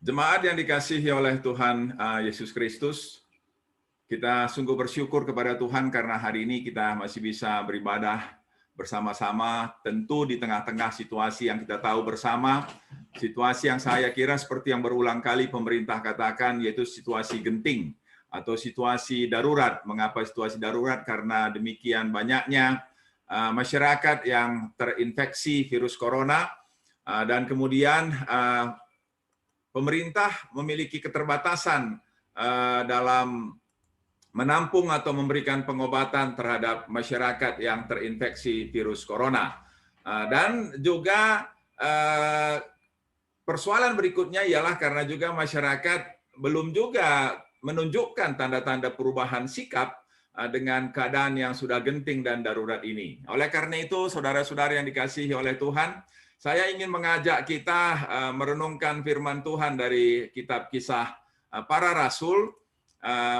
Jemaat yang dikasihi oleh Tuhan Yesus Kristus, kita sungguh bersyukur kepada Tuhan karena hari ini kita masih bisa beribadah bersama-sama, tentu di tengah-tengah situasi yang kita tahu bersama, situasi yang saya kira seperti yang berulang kali pemerintah katakan, yaitu situasi genting atau situasi darurat. Mengapa situasi darurat? Karena demikian banyaknya masyarakat yang terinfeksi virus corona, dan kemudian pemerintah memiliki keterbatasan dalam menampung atau memberikan pengobatan terhadap masyarakat yang terinfeksi virus corona. Dan juga persoalan berikutnya ialah karena juga masyarakat belum juga menunjukkan tanda-tanda perubahan sikap dengan keadaan yang sudah genting dan darurat ini. Oleh karena itu, saudara-saudara yang dikasihi oleh Tuhan, saya ingin mengajak kita merenungkan firman Tuhan dari kitab Kisah Para Rasul,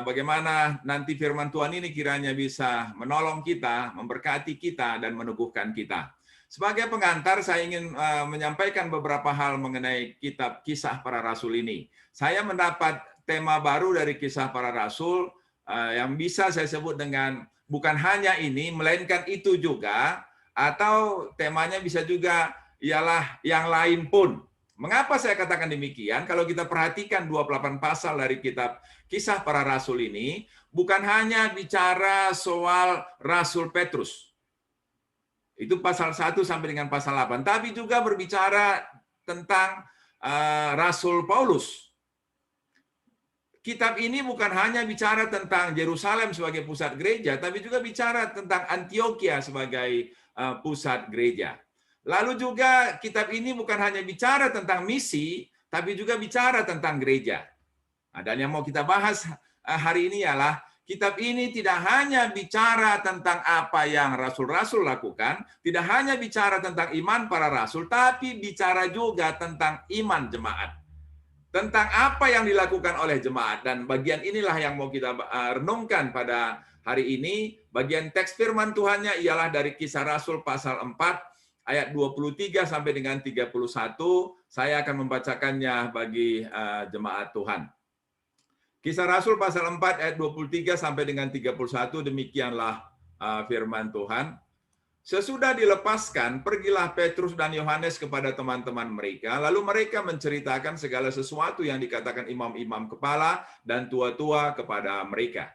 bagaimana nanti firman Tuhan ini kiranya bisa menolong kita, memberkati kita, dan meneguhkan kita. Sebagai pengantar, saya ingin menyampaikan beberapa hal mengenai kitab Kisah Para Rasul ini. Saya mendapat tema baru dari Kisah Para Rasul yang bisa saya sebut dengan bukan hanya ini, melainkan itu juga, atau temanya bisa juga ialah yang lain pun. Mengapa saya katakan demikian? Kalau kita perhatikan 28 pasal dari kitab Kisah Para Rasul ini, bukan hanya bicara soal Rasul Petrus. Itu pasal 1 sampai dengan pasal 8. Tapi juga berbicara tentang Rasul Paulus. Kitab ini bukan hanya bicara tentang Yerusalem sebagai pusat gereja, tapi juga bicara tentang Antioquia sebagai pusat gereja. Lalu juga kitab ini bukan hanya bicara tentang misi, tapi juga bicara tentang gereja. Dan yang mau kita bahas hari ini ialah kitab ini tidak hanya bicara tentang apa yang rasul-rasul lakukan, tidak hanya bicara tentang iman para rasul, tapi bicara juga tentang iman jemaat. Tentang apa yang dilakukan oleh jemaat. Dan bagian inilah yang mau kita renungkan pada hari ini. Bagian teks firman Tuhannya ialah dari Kisah Rasul pasal 4, ayat 23 sampai dengan 31, saya akan membacakannya bagi jemaat Tuhan. Kisah Rasul pasal 4 ayat 23 sampai dengan 31, demikianlah firman Tuhan. Sesudah dilepaskan, pergilah Petrus dan Yohanes kepada teman-teman mereka, lalu mereka menceritakan segala sesuatu yang dikatakan imam-imam kepala dan tua-tua kepada mereka.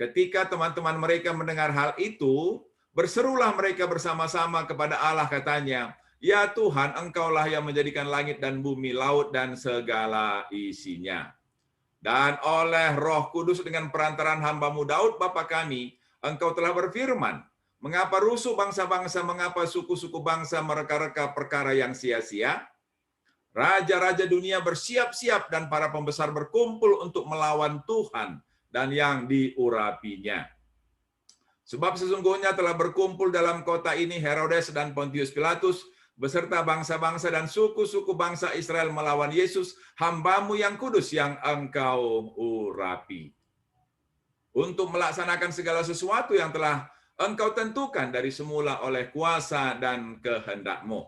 Ketika teman-teman mereka mendengar hal itu, berserulah mereka bersama-sama kepada Allah, katanya, "Ya Tuhan, Engkaulah yang menjadikan langit dan bumi, laut dan segala isinya. Dan oleh Roh Kudus dengan perantaran hamba-Mu Daud Bapa kami, Engkau telah berfirman, mengapa rusuh bangsa-bangsa, mengapa suku-suku bangsa mereka-reka perkara yang sia-sia? Raja-raja dunia bersiap-siap dan para pembesar berkumpul untuk melawan Tuhan dan yang diurapinya. Sebab sesungguhnya telah berkumpul dalam kota ini Herodes dan Pontius Pilatus beserta bangsa-bangsa dan suku-suku bangsa Israel melawan Yesus, hamba-Mu yang kudus yang Engkau urapi. Untuk melaksanakan segala sesuatu yang telah Engkau tentukan dari semula oleh kuasa dan kehendak-Mu.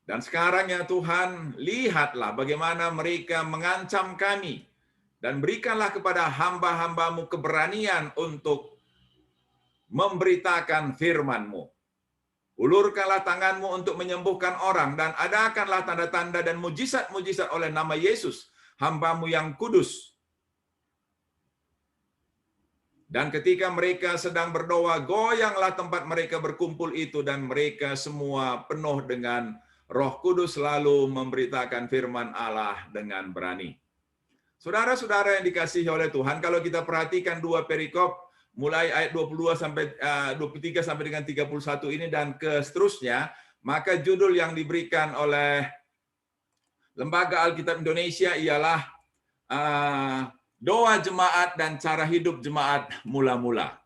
Dan sekarang ya Tuhan, lihatlah bagaimana mereka mengancam kami. Dan berikanlah kepada hamba-hamba-Mu keberanian untuk memberitakan firman-Mu. Ulurkanlah tangan-Mu untuk menyembuhkan orang, dan adakanlah tanda-tanda dan mujizat-mujizat oleh nama Yesus, hamba-Mu yang kudus. Dan ketika mereka sedang berdoa, goyanglah tempat mereka berkumpul itu, dan mereka semua penuh dengan Roh Kudus lalu memberitakan firman Allah dengan berani. Saudara-saudara yang dikasihi oleh Tuhan, kalau kita perhatikan dua perikop, mulai ayat 22 sampai 23 sampai dengan 31 ini dan ke seterusnya, maka judul yang diberikan oleh Lembaga Alkitab Indonesia ialah doa jemaat dan cara hidup jemaat mula-mula.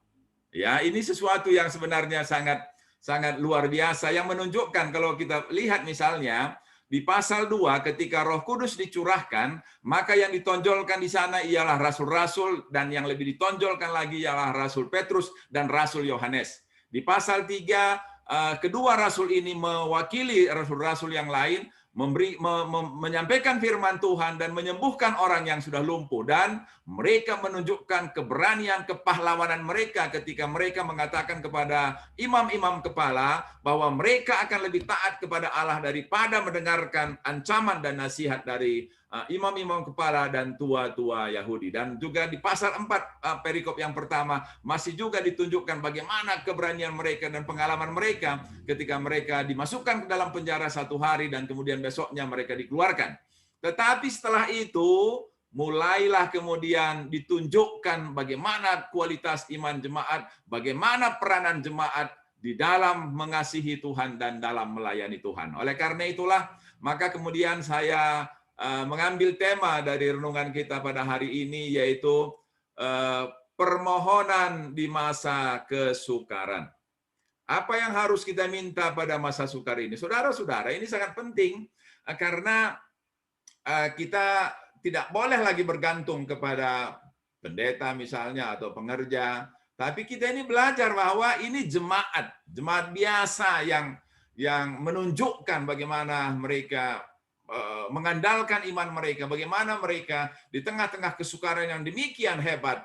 Ya, ini sesuatu yang sebenarnya sangat luar biasa yang menunjukkan kalau kita lihat misalnya di pasal 2, ketika Roh Kudus dicurahkan, maka yang ditonjolkan di sana ialah rasul-rasul, dan yang lebih ditonjolkan lagi ialah Rasul Petrus dan Rasul Yohanes. Di pasal 3, kedua rasul ini mewakili rasul-rasul yang lain, menyampaikan firman Tuhan dan menyembuhkan orang yang sudah lumpuh, dan mereka menunjukkan keberanian, kepahlawanan mereka ketika mereka mengatakan kepada imam-imam kepala bahwa mereka akan lebih taat kepada Allah daripada mendengarkan ancaman dan nasihat dari imam-imam kepala dan tua-tua Yahudi. Dan juga di pasal 4 perikop yang pertama masih juga ditunjukkan bagaimana keberanian mereka dan pengalaman mereka ketika mereka dimasukkan ke dalam penjara 1 hari dan kemudian besoknya mereka dikeluarkan. Tetapi setelah itu mulailah kemudian ditunjukkan bagaimana kualitas iman jemaat, bagaimana peranan jemaat di dalam mengasihi Tuhan dan dalam melayani Tuhan. Oleh karena itulah, maka kemudian saya mengambil tema dari renungan kita pada hari ini, yaitu permohonan di masa kesukaran. Apa yang harus kita minta pada masa sukar ini? Saudara-saudara, ini sangat penting karena kita tidak boleh lagi bergantung kepada pendeta misalnya atau pengerja, tapi kita ini belajar bahwa ini jemaat biasa yang menunjukkan bagaimana mereka mengandalkan iman mereka, bagaimana mereka di tengah-tengah kesukaran yang demikian hebat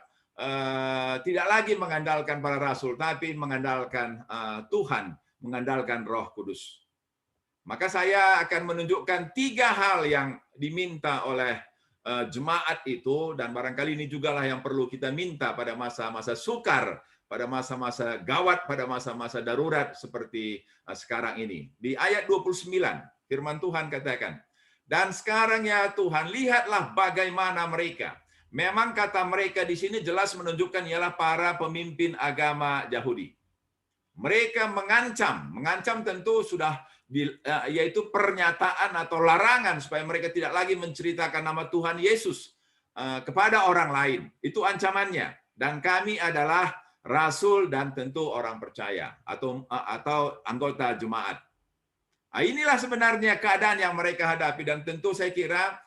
tidak lagi mengandalkan para rasul, tapi mengandalkan Tuhan, mengandalkan Roh Kudus. Maka saya akan menunjukkan 3 hal yang diminta oleh jemaat itu, dan barangkali ini juga lah yang perlu kita minta pada masa-masa sukar, pada masa-masa gawat, pada masa-masa darurat seperti sekarang ini. Di ayat 29, firman Tuhan katakan, "Dan sekarang ya Tuhan, lihatlah bagaimana mereka." Memang kata mereka di sini jelas menunjukkan ialah para pemimpin agama Yahudi. Mereka mengancam tentu sudah yaitu pernyataan atau larangan supaya mereka tidak lagi menceritakan nama Tuhan Yesus kepada orang lain. Itu ancamannya. Dan kami adalah rasul dan tentu orang percaya atau anggota jemaat. Inilah sebenarnya keadaan yang mereka hadapi, dan tentu saya kira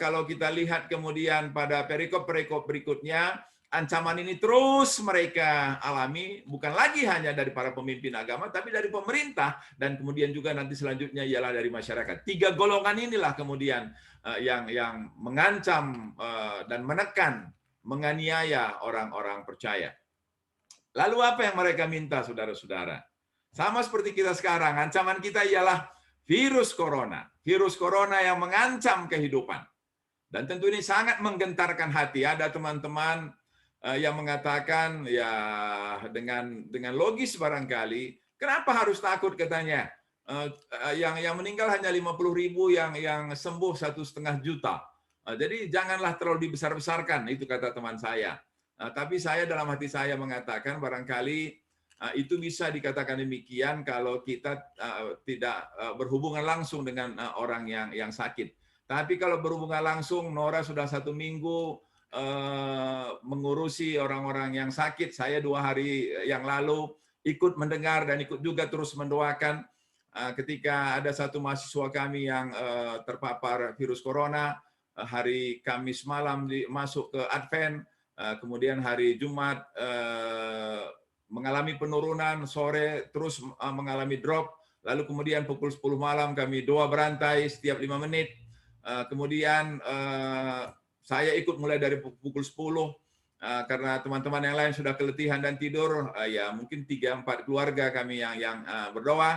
kalau kita lihat kemudian pada perikop-perikop berikutnya, ancaman ini terus mereka alami, bukan lagi hanya dari para pemimpin agama, tapi dari pemerintah, dan kemudian juga nanti selanjutnya ialah dari masyarakat. 3 golongan inilah kemudian yang mengancam dan menekan, menganiaya orang-orang percaya. Lalu apa yang mereka minta, saudara-saudara? Sama seperti kita sekarang, ancaman kita ialah virus corona. Virus corona yang mengancam kehidupan. Dan tentu ini sangat menggentarkan hati. Ada teman-teman yang mengatakan, ya dengan logis barangkali, kenapa harus takut katanya? Yang meninggal hanya 50.000, yang sembuh 1,5 juta. Jadi janganlah terlalu dibesar-besarkan, itu kata teman saya. Tapi saya dalam hati saya mengatakan barangkali itu bisa dikatakan demikian kalau kita tidak berhubungan langsung dengan orang yang sakit. Tapi kalau berhubungan langsung, Nora sudah 1 minggu mengurusi orang-orang yang sakit. Saya 2 hari yang lalu ikut mendengar dan ikut juga terus mendoakan ketika ada satu mahasiswa kami yang terpapar virus corona. Hari Kamis malam masuk ke Advent, kemudian hari Jumat mengalami penurunan, sore terus mengalami drop, lalu kemudian pukul 10 malam kami doa berantai setiap 5 menit, kemudian saya ikut mulai dari pukul 10, karena teman-teman yang lain sudah keletihan dan tidur, ya mungkin 3-4 keluarga kami yang berdoa.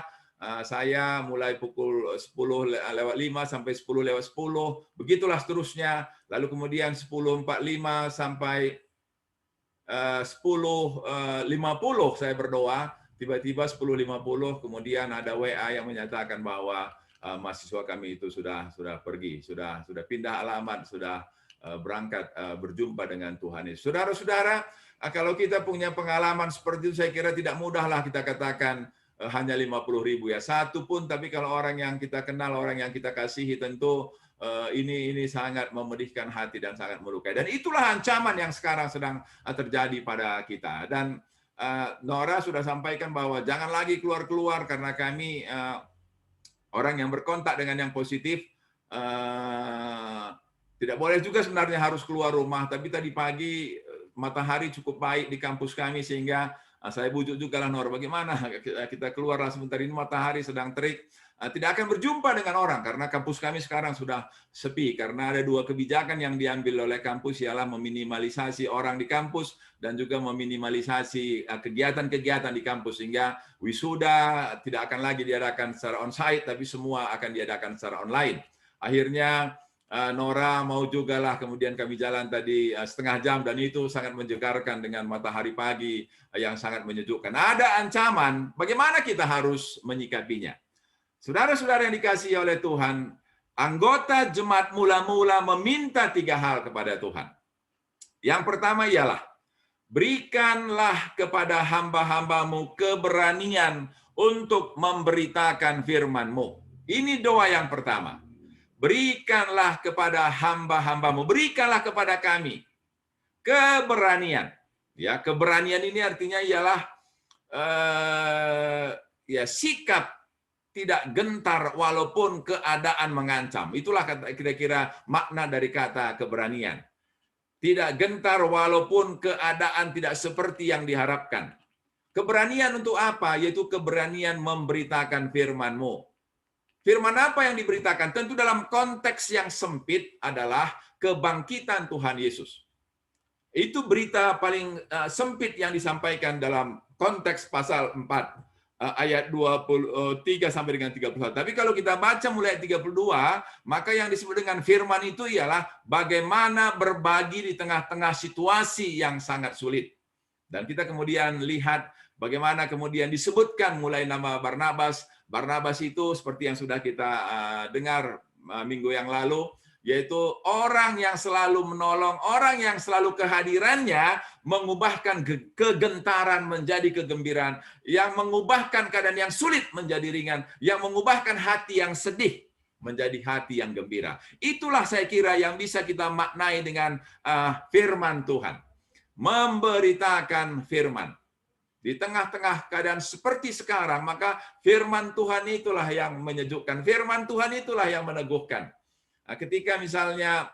Saya mulai pukul 10:05 sampai 10:10, begitulah seterusnya, lalu kemudian 10:45 sampai 10:50 saya berdoa, tiba-tiba 10:50 kemudian ada WA yang menyatakan bahwa mahasiswa kami itu sudah pergi, sudah pindah alamat, sudah berangkat berjumpa dengan Tuhan Yesus. Saudara-saudara, kalau kita punya pengalaman seperti itu, saya kira tidak mudahlah kita katakan hanya 50.000 ya, satu pun, tapi kalau orang yang kita kenal, orang yang kita kasihi, tentu ini sangat memedihkan hati dan sangat melukai. Dan itulah ancaman yang sekarang sedang terjadi pada kita. Dan Nora sudah sampaikan bahwa jangan lagi keluar-keluar karena kami orang yang berkontak dengan yang positif tidak boleh juga sebenarnya harus keluar rumah. Tapi tadi pagi matahari cukup baik di kampus kami sehingga saya bujuk juga lah Nora, bagaimana kita keluarlah sebentar, ini matahari sedang terik. tidak akan berjumpa dengan orang, karena kampus kami sekarang sudah sepi, karena ada 2 kebijakan yang diambil oleh kampus, ialah meminimalisasi orang di kampus dan juga meminimalisasi kegiatan-kegiatan di kampus, sehingga wisuda tidak akan lagi diadakan secara onsite, tapi semua akan diadakan secara online. Akhirnya Nora mau juga lah, kemudian kami jalan tadi setengah jam, dan itu sangat menjegarkan dengan matahari pagi yang sangat menyejukkan. Ada ancaman, bagaimana kita harus menyikapinya? Saudara-saudara yang dikasihi oleh Tuhan, anggota jemaat mula-mula meminta 3 hal kepada Tuhan. Yang pertama ialah, berikanlah kepada hamba-hambamu keberanian untuk memberitakan firman-Mu. Ini doa yang pertama. Berikanlah kepada hamba-hambamu, berikanlah kepada kami keberanian. Ya, keberanian ini artinya ialah sikap tidak gentar walaupun keadaan mengancam. Itulah kira-kira makna dari kata keberanian. Tidak gentar walaupun keadaan tidak seperti yang diharapkan. Keberanian untuk apa? Yaitu keberanian memberitakan firman-Mu. Firman apa yang diberitakan? Tentu dalam konteks yang sempit adalah kebangkitan Tuhan Yesus. Itu berita paling sempit yang disampaikan dalam konteks pasal 4. Ayat 23 sampai dengan 31. Tapi kalau kita baca mulai ayat 32, maka yang disebut dengan firman itu ialah bagaimana berbagi di tengah-tengah situasi yang sangat sulit. Dan kita kemudian lihat bagaimana kemudian disebutkan mulai nama Barnabas. Barnabas itu seperti yang sudah kita dengar minggu yang lalu, yaitu orang yang selalu menolong, orang yang selalu kehadirannya mengubahkan kegentaran menjadi kegembiraan, yang mengubahkan keadaan yang sulit menjadi ringan, yang mengubahkan hati yang sedih menjadi hati yang gembira. Itulah saya kira yang bisa kita maknai dengan firman Tuhan. Memberitakan firman. Di tengah-tengah keadaan seperti sekarang, maka firman Tuhan itulah yang menyejukkan. Firman Tuhan itulah yang meneguhkan. Ketika misalnya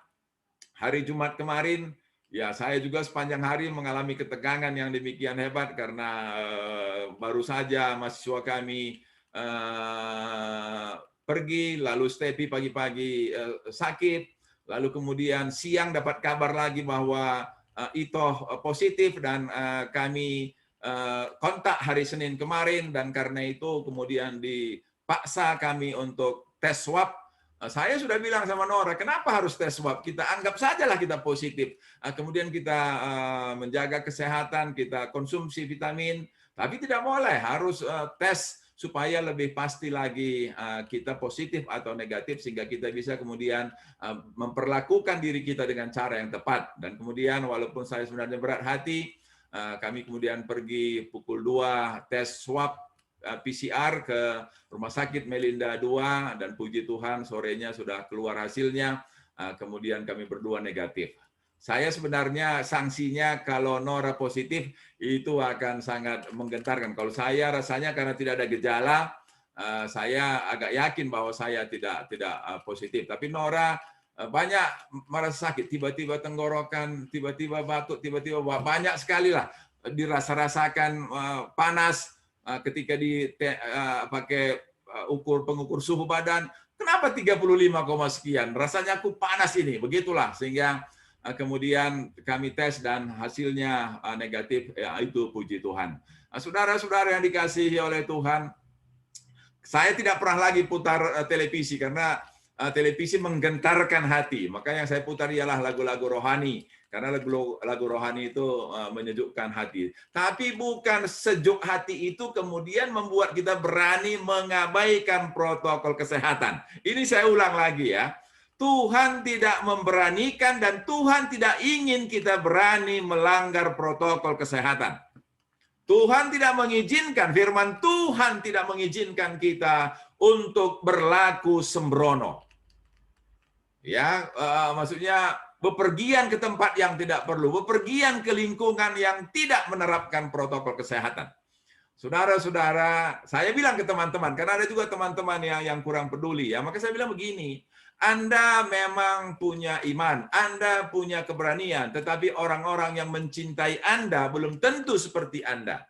hari Jumat kemarin, ya saya juga sepanjang hari mengalami ketegangan yang demikian hebat karena baru saja mahasiswa kami pergi, lalu Stepi pagi-pagi sakit, lalu kemudian siang dapat kabar lagi bahwa Ito positif, dan kami kontak hari Senin kemarin, dan karena itu kemudian dipaksa kami untuk tes swab. Saya sudah bilang sama Nora, kenapa harus tes swab? Kita anggap sajalah kita positif. Kemudian kita menjaga kesehatan, kita konsumsi vitamin, tapi tidak boleh, harus tes supaya lebih pasti lagi kita positif atau negatif, sehingga kita bisa kemudian memperlakukan diri kita dengan cara yang tepat. Dan kemudian walaupun saya sebenarnya berat hati, kami kemudian pergi pukul 2 tes swab PCR ke Rumah Sakit Melinda 2, dan puji Tuhan sorenya sudah keluar hasilnya, kemudian kami berdua negatif. Saya sebenarnya sanksinya kalau Nora positif itu akan sangat menggentarkan. Kalau saya rasanya karena tidak ada gejala, saya agak yakin bahwa saya tidak positif. Tapi Nora banyak merasa sakit, tiba-tiba tenggorokan, tiba-tiba batuk, tiba-tiba banyak sekali lah dirasa-rasakan panas. Ketika pakai pengukur suhu badan, kenapa 35, sekian? Rasanya aku panas ini, begitulah. Sehingga kemudian kami tes dan hasilnya negatif, ya itu puji Tuhan. Saudara-saudara yang dikasihi oleh Tuhan, saya tidak pernah lagi putar televisi karena televisi menggentarkan hati. Maka yang saya putar ialah lagu-lagu rohani. Karena lagu rohani itu menyejukkan hati. Tapi bukan sejuk hati itu kemudian membuat kita berani mengabaikan protokol kesehatan. Ini saya ulang lagi ya. Tuhan tidak memberanikan dan Tuhan tidak ingin kita berani melanggar protokol kesehatan. Tuhan tidak mengizinkan, firman Tuhan tidak mengizinkan kita untuk berlaku sembrono. Ya, maksudnya bepergian ke tempat yang tidak perlu, bepergian ke lingkungan yang tidak menerapkan protokol kesehatan. Saudara-saudara, saya bilang ke teman-teman, karena ada juga teman-teman yang kurang peduli, ya, maka saya bilang begini, Anda memang punya iman, Anda punya keberanian, tetapi orang-orang yang mencintai Anda belum tentu seperti Anda.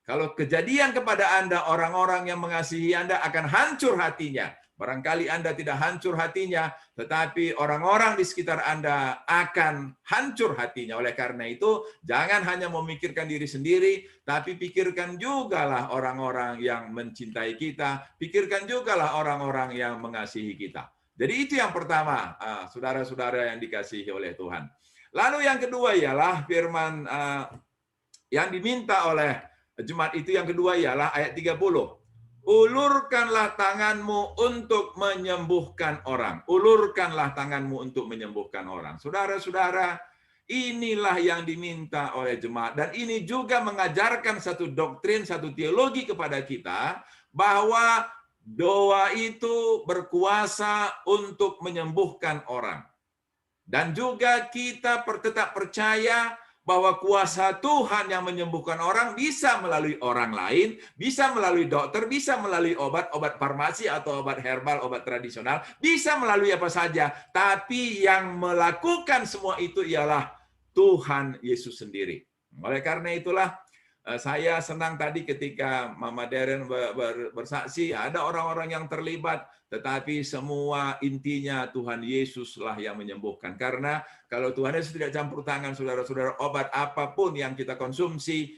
Kalau kejadian kepada Anda, orang-orang yang mengasihi Anda akan hancur hatinya. Barangkali Anda tidak hancur hatinya, tetapi orang-orang di sekitar Anda akan hancur hatinya. Oleh karena itu, jangan hanya memikirkan diri sendiri, tapi pikirkan jugalah orang-orang yang mencintai kita, pikirkan jugalah orang-orang yang mengasihi kita. Jadi itu yang pertama, saudara-saudara yang dikasihi oleh Tuhan. Lalu yang kedua ialah firman yang diminta oleh jemaat itu, yang kedua ialah ayat 30. Ulurkanlah tanganmu untuk menyembuhkan orang. Ulurkanlah tanganmu untuk menyembuhkan orang. Saudara-saudara, inilah yang diminta oleh jemaat. Dan ini juga mengajarkan satu doktrin, satu teologi kepada kita, bahwa doa itu berkuasa untuk menyembuhkan orang. Dan juga kita tetap percaya bahwa kuasa Tuhan yang menyembuhkan orang bisa melalui orang lain, bisa melalui dokter, bisa melalui obat farmasi atau obat herbal, obat tradisional, bisa melalui apa saja. Tapi yang melakukan semua itu ialah Tuhan Yesus sendiri. Oleh karena itulah, saya senang tadi ketika Mama Darren bersaksi, ada orang-orang yang terlibat, tetapi semua intinya Tuhan Yesuslah yang menyembuhkan. Karena kalau Tuhan Yesus tidak campur tangan, saudara-saudara, obat apapun yang kita konsumsi,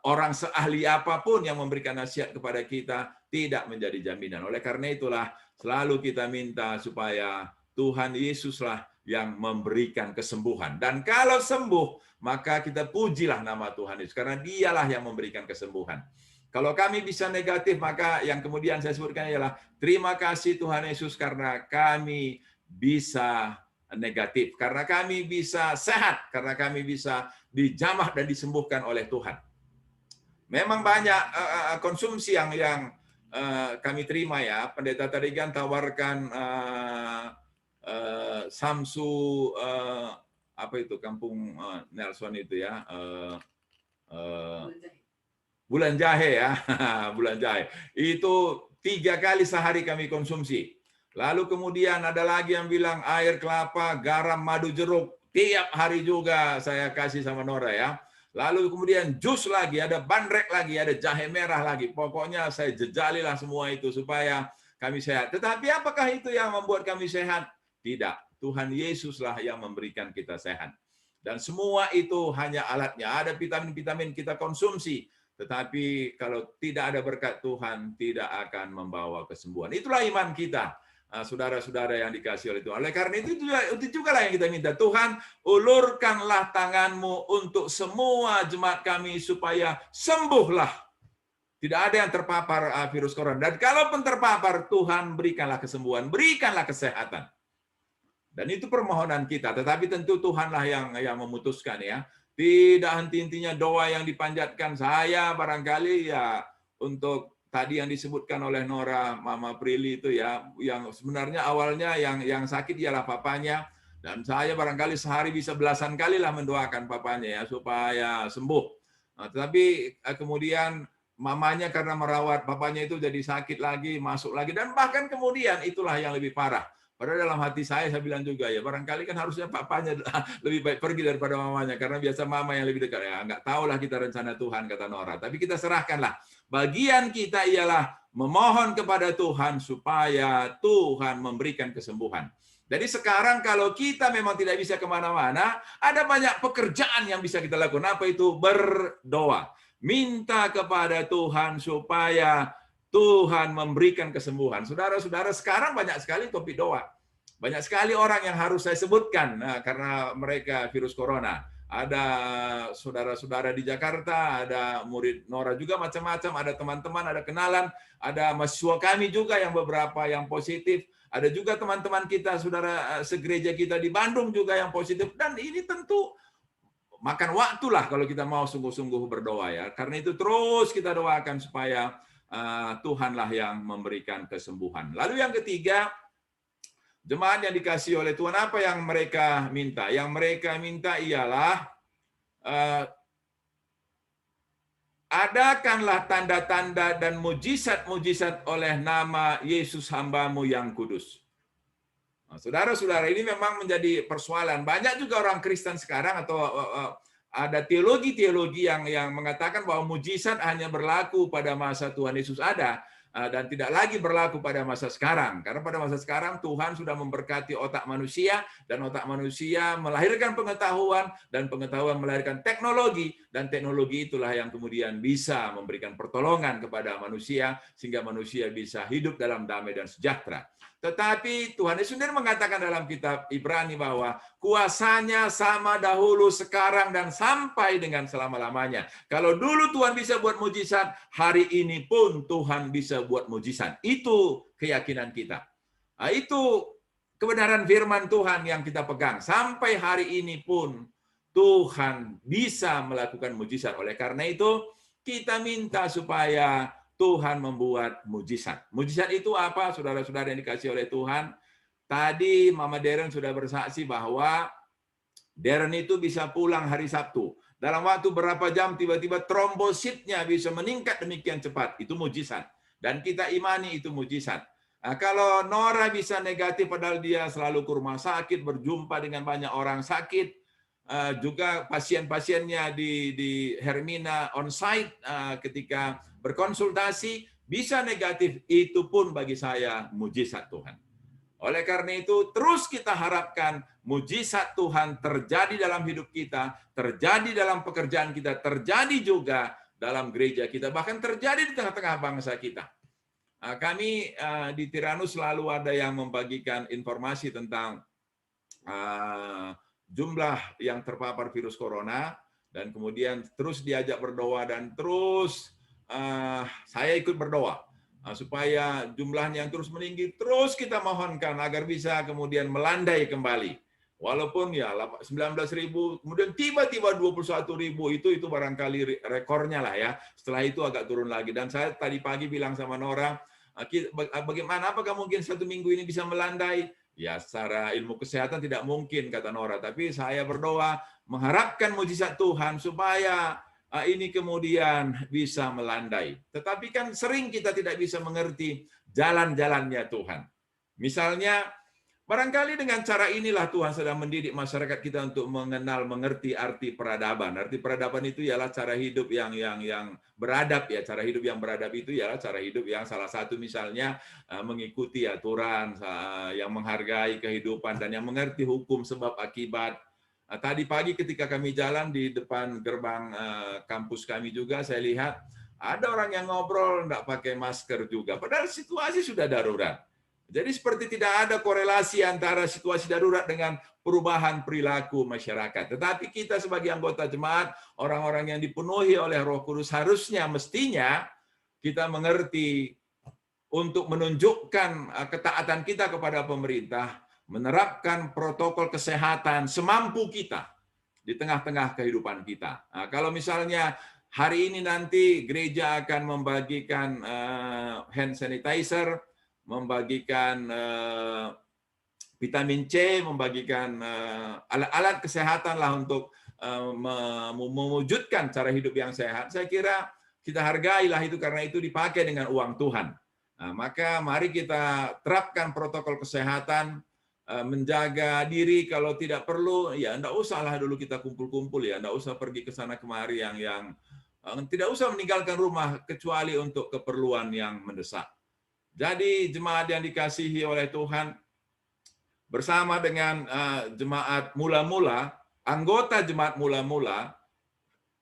orang seahli apapun yang memberikan nasihat kepada kita, tidak menjadi jaminan. Oleh karena itulah, selalu kita minta supaya Tuhan Yesuslah yang memberikan kesembuhan. Dan kalau sembuh, maka kita pujilah nama Tuhan Yesus, karena dialah yang memberikan kesembuhan. Kalau kami bisa negatif, maka yang kemudian saya sebutkan ialah terima kasih Tuhan Yesus karena kami bisa negatif, karena kami bisa sehat, karena kami bisa dijamah dan disembuhkan oleh Tuhan. Memang banyak konsumsi yang kami terima ya. Pendeta Tarigan tawarkan Samsu apa itu kampung Nelson itu ya. Bulan jahe ya, bulan jahe. Itu 3 kali sehari kami konsumsi. Lalu kemudian ada lagi yang bilang air kelapa, garam, madu jeruk. Tiap hari juga saya kasih sama Nora ya. Lalu kemudian jus lagi, ada bandrek lagi, ada jahe merah lagi. Pokoknya saya jejalilah semua itu supaya kami sehat. Tetapi apakah itu yang membuat kami sehat? Tidak. Tuhan Yesuslah yang memberikan kita sehat. Dan semua itu hanya alatnya. Ada vitamin-vitamin kita konsumsi. Tetapi kalau tidak ada berkat Tuhan, tidak akan membawa kesembuhan. Itulah iman kita, saudara-saudara yang dikasih oleh Tuhan. Oleh karena itu juga lah yang kita minta. Tuhan, ulurkanlah tanganmu untuk semua jemaat kami supaya sembuhlah. Tidak ada yang terpapar virus corona. Dan kalaupun terpapar, Tuhan berikanlah kesembuhan, berikanlah kesehatan. Dan itu permohonan kita. Tetapi tentu Tuhanlah yang memutuskan ya. Tidak henti-hentinya doa yang dipanjatkan saya barangkali ya untuk tadi yang disebutkan oleh Nora, Mama Prilly itu ya, yang sebenarnya awalnya yang sakit ialah papanya, dan saya barangkali sehari bisa belasan kali lah mendoakan papanya ya supaya sembuh. Nah, tetapi kemudian mamanya karena merawat papanya itu jadi sakit lagi, masuk lagi, dan bahkan kemudian itulah yang lebih parah. Padahal dalam hati saya bilang juga ya, barangkali kan harusnya papanya lebih baik pergi daripada mamanya, karena biasa mama yang lebih dekat. Ya, nggak tahulah kita rencana Tuhan, kata Nora. Tapi kita serahkanlah. Bagian kita ialah memohon kepada Tuhan supaya Tuhan memberikan kesembuhan. Jadi sekarang kalau kita memang tidak bisa kemana-mana, ada banyak pekerjaan yang bisa kita lakukan. Apa itu? Berdoa. Minta kepada Tuhan supaya Tuhan memberikan kesembuhan. Saudara-saudara, sekarang banyak sekali topik doa. Banyak sekali orang yang harus saya sebutkan karena mereka virus corona. Ada saudara-saudara di Jakarta, ada murid Nora juga macam-macam, ada teman-teman, ada kenalan, ada mahasiswa kami juga yang beberapa yang positif. Ada juga teman-teman kita, saudara segereja kita di Bandung juga yang positif. Dan ini tentu makan waktulah kalau kita mau sungguh-sungguh berdoa ya. Karena itu terus kita doakan supaya Tuhanlah yang memberikan kesembuhan. Lalu yang ketiga, jemaat yang dikasihi oleh Tuhan, apa yang mereka minta? Yang mereka minta ialah adakanlah tanda-tanda dan mujizat-mujizat oleh nama Yesus hamba-Mu yang kudus. Nah, saudara-saudara, ini memang menjadi persoalan. Banyak juga orang Kristen sekarang atau ada teologi-teologi yang mengatakan bahwa mujizat hanya berlaku pada masa Tuhan Yesus ada, dan tidak lagi berlaku pada masa sekarang. Karena pada masa sekarang Tuhan sudah memberkati otak manusia, dan otak manusia melahirkan pengetahuan, dan pengetahuan melahirkan teknologi, dan teknologi itulah yang kemudian bisa memberikan pertolongan kepada manusia, sehingga manusia bisa hidup dalam damai dan sejahtera. Tetapi Tuhan Yesus sendiri mengatakan dalam kitab Ibrani bahwa kuasanya sama dahulu, sekarang, dan sampai dengan selama-lamanya. Kalau dulu Tuhan bisa buat mujizat, hari ini pun Tuhan bisa buat mujizat. Itu keyakinan kita. Nah, itu kebenaran firman Tuhan yang kita pegang. Sampai hari ini pun Tuhan bisa melakukan mujizat. Oleh karena itu, kita minta supaya Tuhan membuat mujizat. Mujizat itu apa, saudara-saudara yang dikasihi oleh Tuhan? Tadi Mama Darren sudah bersaksi bahwa Darren itu bisa pulang hari Sabtu. Dalam waktu berapa jam tiba-tiba trombositnya bisa meningkat demikian cepat. Itu mujizat. Dan kita imani itu mujizat. Nah, kalau Nora bisa negatif padahal dia selalu ke rumah sakit, berjumpa dengan banyak orang sakit, juga pasien-pasiennya di Hermina on-site ketika berkonsultasi, bisa negatif, itu pun bagi saya mujizat Tuhan. Oleh karena itu, terus kita harapkan mujizat Tuhan terjadi dalam hidup kita, terjadi dalam pekerjaan kita, terjadi juga dalam gereja kita, bahkan terjadi di tengah-tengah bangsa kita. Kami di Tiranus selalu ada yang membagikan informasi tentang jumlah yang terpapar virus corona, dan kemudian terus diajak berdoa, dan terus saya ikut berdoa supaya jumlahnya yang terus meninggi, terus kita mohonkan agar bisa kemudian melandai kembali. Walaupun ya 19.000, kemudian tiba-tiba 21.000, itu barangkali rekornya lah ya. Setelah itu agak turun lagi. Dan saya tadi pagi bilang sama Nora, bagaimana, apakah mungkin 1 minggu ini bisa melandai? Ya, secara ilmu kesehatan tidak mungkin, kata Nora. Tapi saya berdoa, mengharapkan mujizat Tuhan supaya ini kemudian bisa melandai. Tetapi kan sering kita tidak bisa mengerti jalan-jalannya Tuhan. Misalnya, barangkali dengan cara inilah Tuhan sedang mendidik masyarakat kita untuk mengenal, mengerti arti peradaban. Arti peradaban itu ialah cara hidup yang beradab ya. Cara hidup yang beradab itu ialah cara hidup yang salah satu misalnya mengikuti aturan, yang menghargai kehidupan, dan yang mengerti hukum sebab akibat. Tadi pagi ketika kami jalan di depan gerbang kampus kami juga, saya lihat ada orang yang ngobrol nggak pakai masker juga. Padahal situasi sudah darurat. Jadi seperti tidak ada korelasi antara situasi darurat dengan perubahan perilaku masyarakat. Tetapi kita sebagai anggota jemaat, orang-orang yang dipenuhi oleh Roh Kudus, harusnya mestinya kita mengerti untuk menunjukkan ketaatan kita kepada pemerintah, menerapkan protokol kesehatan semampu kita di tengah-tengah kehidupan kita. Nah, kalau misalnya hari ini nanti gereja akan membagikan hand sanitizer, membagikan vitamin C, membagikan alat-alat kesehatan lah untuk mewujudkan cara hidup yang sehat. Saya kira kita hargailah itu, karena itu dipakai dengan uang Tuhan. Nah, maka mari kita terapkan protokol kesehatan, menjaga diri. Kalau tidak perlu, ya enggak usahlah dulu kita kumpul-kumpul ya, enggak usah pergi ke sana kemari yang tidak usah meninggalkan rumah kecuali untuk keperluan yang mendesak. Jadi jemaat yang dikasihi oleh Tuhan, bersama dengan jemaat mula-mula, anggota jemaat mula-mula,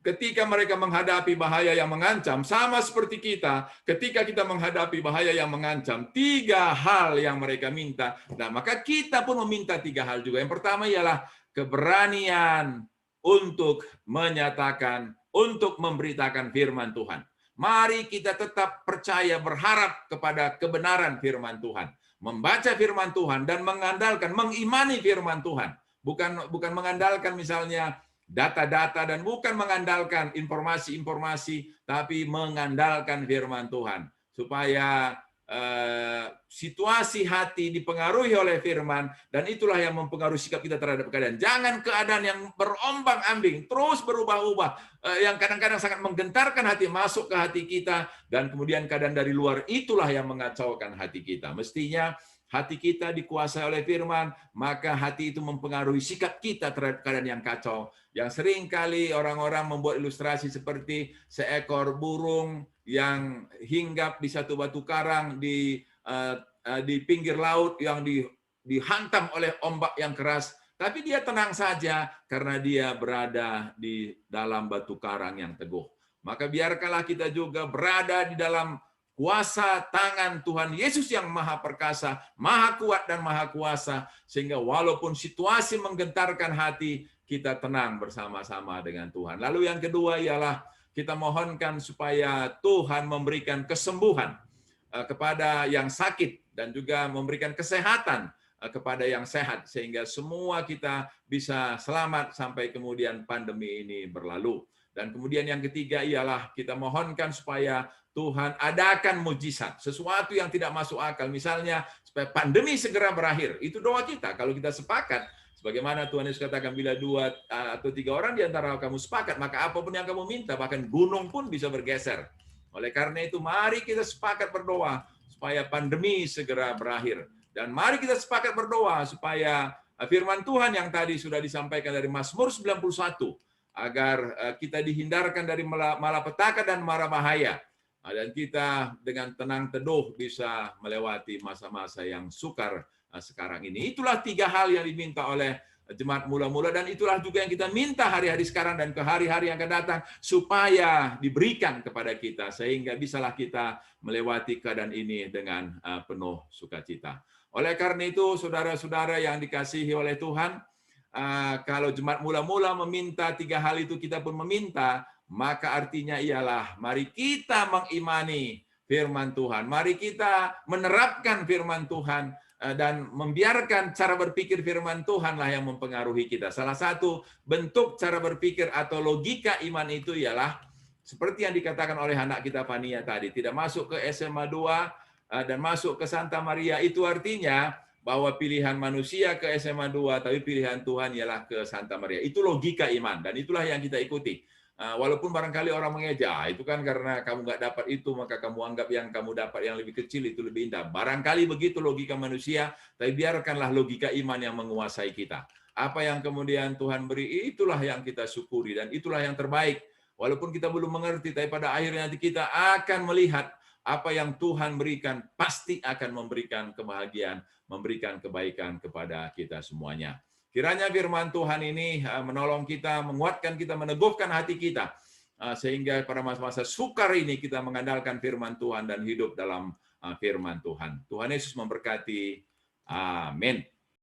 ketika mereka menghadapi bahaya yang mengancam, sama seperti kita, ketika kita menghadapi bahaya yang mengancam, 3 hal yang mereka minta. Nah, maka kita pun meminta 3 hal juga. Yang pertama ialah keberanian untuk menyatakan, untuk memberitakan firman Tuhan. Mari kita tetap percaya, berharap kepada kebenaran firman Tuhan. Membaca firman Tuhan dan mengandalkan, mengimani firman Tuhan. Bukan mengandalkan misalnya data-data, dan bukan mengandalkan informasi-informasi, tapi mengandalkan firman Tuhan supaya situasi hati dipengaruhi oleh firman, dan itulah yang mempengaruhi sikap kita terhadap keadaan. Jangan keadaan yang berombang-ambing, terus berubah-ubah, yang kadang-kadang sangat menggentarkan hati, masuk ke hati kita, dan kemudian keadaan dari luar, itulah yang mengacaukan hati kita. Mestinya hati kita dikuasai oleh firman, maka hati itu mempengaruhi sikap kita terhadap keadaan yang kacau. Yang sering kali orang-orang membuat ilustrasi seperti seekor burung yang hinggap di satu batu karang di pinggir laut yang dihantam oleh ombak yang keras, tapi dia tenang saja karena dia berada di dalam batu karang yang teguh. Maka biarkanlah kita juga berada di dalam kuasa tangan Tuhan Yesus yang maha perkasa, maha kuat dan maha kuasa, sehingga walaupun situasi menggentarkan hati, kita tenang bersama-sama dengan Tuhan. Lalu yang kedua ialah kita mohonkan supaya Tuhan memberikan kesembuhan kepada yang sakit dan juga memberikan kesehatan kepada yang sehat, sehingga semua kita bisa selamat sampai kemudian pandemi ini berlalu. Dan kemudian yang ketiga ialah kita mohonkan supaya Tuhan adakan mujizat, sesuatu yang tidak masuk akal. Misalnya supaya pandemi segera berakhir. Itu doa kita. Kalau kita sepakat, sebagaimana Tuhan Yesus katakan, bila 2 atau 3 orang di antara kamu sepakat, maka apapun yang kamu minta, bahkan gunung pun bisa bergeser. Oleh karena itu, mari kita sepakat berdoa supaya pandemi segera berakhir. Dan mari kita sepakat berdoa supaya firman Tuhan yang tadi sudah disampaikan dari Mazmur 91, agar kita dihindarkan dari malapetaka dan mara bahaya. Dan kita dengan tenang teduh bisa melewati masa-masa yang sukar sekarang ini. Itulah 3 hal yang diminta oleh jemaat mula-mula, dan itulah juga yang kita minta hari-hari sekarang dan ke hari-hari yang akan datang, supaya diberikan kepada kita, sehingga bisalah kita melewati keadaan ini dengan penuh sukacita. Oleh karena itu, saudara-saudara yang dikasihi oleh Tuhan, kalau jemaat mula-mula meminta 3 hal itu, kita pun meminta, maka artinya ialah mari kita mengimani firman Tuhan, mari kita menerapkan firman Tuhan, dan membiarkan cara berpikir firman Tuhanlah yang mempengaruhi kita. Salah satu bentuk cara berpikir atau logika iman itu ialah seperti yang dikatakan oleh anak kita Fania tadi, tidak masuk ke SMA 2 dan masuk ke Santa Maria. Itu artinya bahwa pilihan manusia ke SMA 2, tapi pilihan Tuhan ialah ke Santa Maria. Itu logika iman, dan itulah yang kita ikuti. Walaupun barangkali orang mengeja, itu kan karena kamu nggak dapat itu, maka kamu anggap yang kamu dapat yang lebih kecil itu lebih indah. Barangkali begitu logika manusia, tapi biarkanlah logika iman yang menguasai kita. Apa yang kemudian Tuhan beri, itulah yang kita syukuri, dan itulah yang terbaik. Walaupun kita belum mengerti, tapi pada akhirnya nanti kita akan melihat apa yang Tuhan berikan, pasti akan memberikan kebahagiaan, memberikan kebaikan kepada kita semuanya. Kiranya firman Tuhan ini menolong kita, menguatkan kita, meneguhkan hati kita, sehingga pada masa-masa sukar ini kita mengandalkan firman Tuhan dan hidup dalam firman Tuhan. Tuhan Yesus memberkati. Amin.